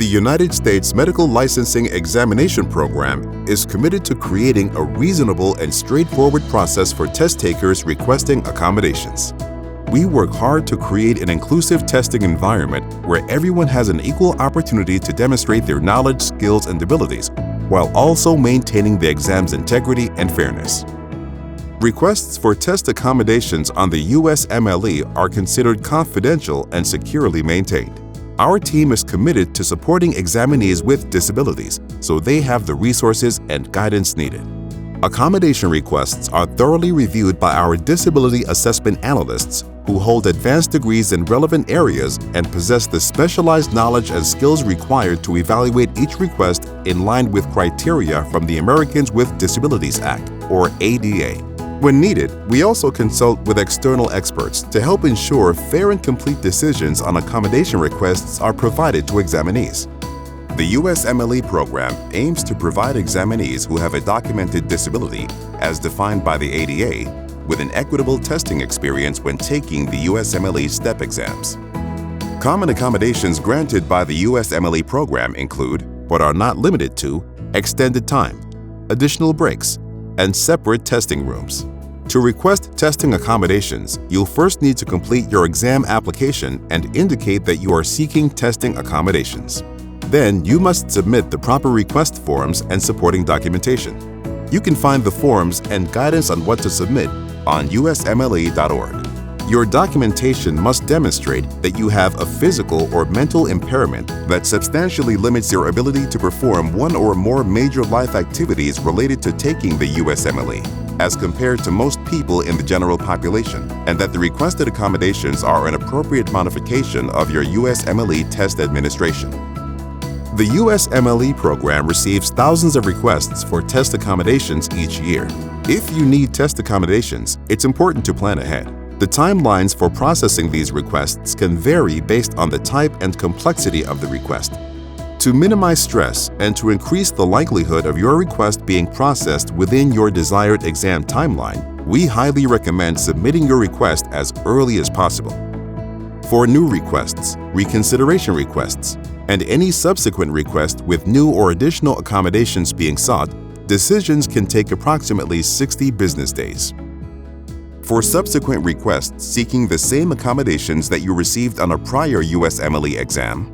The United States Medical Licensing Examination Program is committed to creating a reasonable and straightforward process for test takers requesting accommodations. We work hard to create an inclusive testing environment where everyone has an equal opportunity to demonstrate their knowledge, skills, and abilities, while also maintaining the exam's integrity and fairness. Requests for test accommodations on the USMLE are considered confidential and securely maintained. Our team is committed to supporting examinees with disabilities so they have the resources and guidance needed. Accommodation requests are thoroughly reviewed by our disability assessment analysts who hold advanced degrees in relevant areas and possess the specialized knowledge and skills required to evaluate each request in line with criteria from the Americans with Disabilities Act, or ADA. When needed, we also consult with external experts to help ensure fair and complete decisions on accommodation requests are provided to examinees. The USMLE program aims to provide examinees who have a documented disability, as defined by the ADA, with an equitable testing experience when taking the USMLE STEP exams. Common accommodations granted by the USMLE program include, but are not limited to, extended time, additional breaks, and separate testing rooms. To request testing accommodations, you'll first need to complete your exam application and indicate that you are seeking testing accommodations. Then, you must submit the proper request forms and supporting documentation. You can find the forms and guidance on what to submit on usmle.org. Your documentation must demonstrate that you have a physical or mental impairment that substantially limits your ability to perform one or more major life activities related to taking the USMLE, as compared to most people in the general population, and that the requested accommodations are an appropriate modification of your USMLE test administration. The USMLE program receives thousands of requests for test accommodations each year. If you need test accommodations, it's important to plan ahead. The timelines for processing these requests can vary based on the type and complexity of the request. To minimize stress and to increase the likelihood of your request being processed within your desired exam timeline, we highly recommend submitting your request as early as possible. For new requests, reconsideration requests, and any subsequent request with new or additional accommodations being sought, decisions can take approximately 60 business days. For subsequent requests seeking the same accommodations that you received on a prior USMLE exam,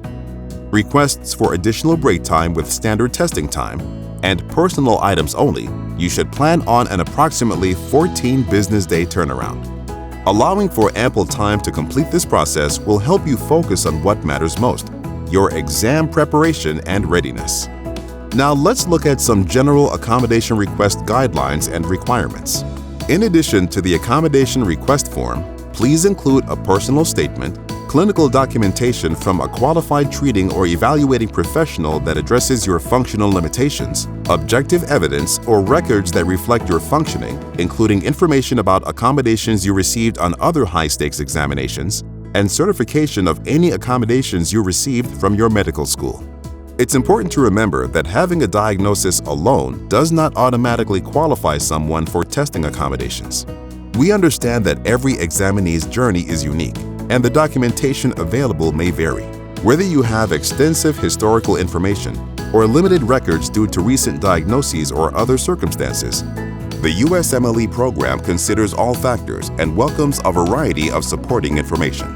requests for additional break time with standard testing time, and personal items only, you should plan on an approximately 14 business day turnaround. Allowing for ample time to complete this process will help you focus on what matters most: your exam preparation and readiness. Now let's look at some general accommodation request guidelines and requirements. In addition to the accommodation request form, please include a personal statement, clinical documentation from a qualified treating or evaluating professional that addresses your functional limitations, objective evidence or records that reflect your functioning, including information about accommodations you received on other high-stakes examinations, and certification of any accommodations you received from your medical school. It's important to remember that having a diagnosis alone does not automatically qualify someone for testing accommodations. We understand that every examinee's journey is unique, and the documentation available may vary. Whether you have extensive historical information or limited records due to recent diagnoses or other circumstances, the USMLE program considers all factors and welcomes a variety of supporting information.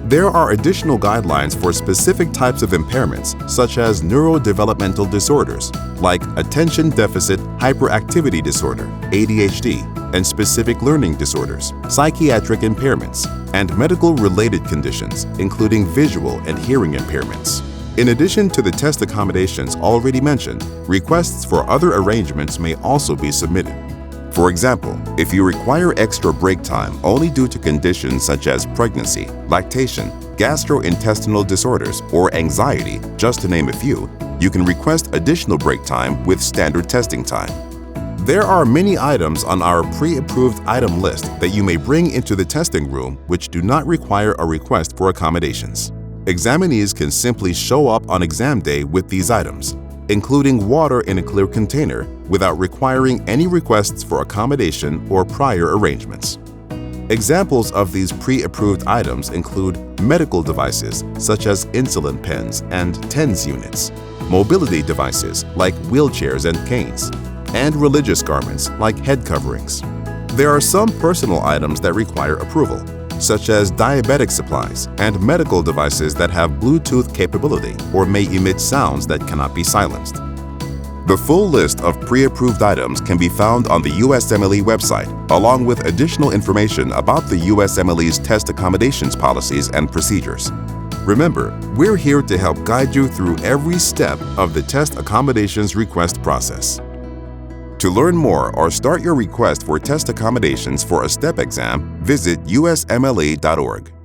There are additional guidelines for specific types of impairments, such as neurodevelopmental disorders, like attention deficit hyperactivity disorder, ADHD, and specific learning disorders, psychiatric impairments, and medical-related conditions, including visual and hearing impairments. In addition to the test accommodations already mentioned, requests for other arrangements may also be submitted. For example, if you require extra break time only due to conditions such as pregnancy, lactation, gastrointestinal disorders, or anxiety, just to name a few, you can request additional break time with standard testing time. There are many items on our pre-approved item list that you may bring into the testing room which do not require a request for accommodations. Examinees can simply show up on exam day with these items, including water in a clear container, without requiring any requests for accommodation or prior arrangements. Examples of these pre-approved items include medical devices such as insulin pens and TENS units, mobility devices like wheelchairs and canes, and religious garments like head coverings. There are some personal items that require approval, such as diabetic supplies and medical devices that have Bluetooth capability or may emit sounds that cannot be silenced. The full list of pre-approved items can be found on the USMLE website, along with additional information about the USMLE's test accommodations policies and procedures. Remember, we're here to help guide you through every step of the test accommodations request process. To learn more or start your request for test accommodations for a STEP exam, visit usmle.org.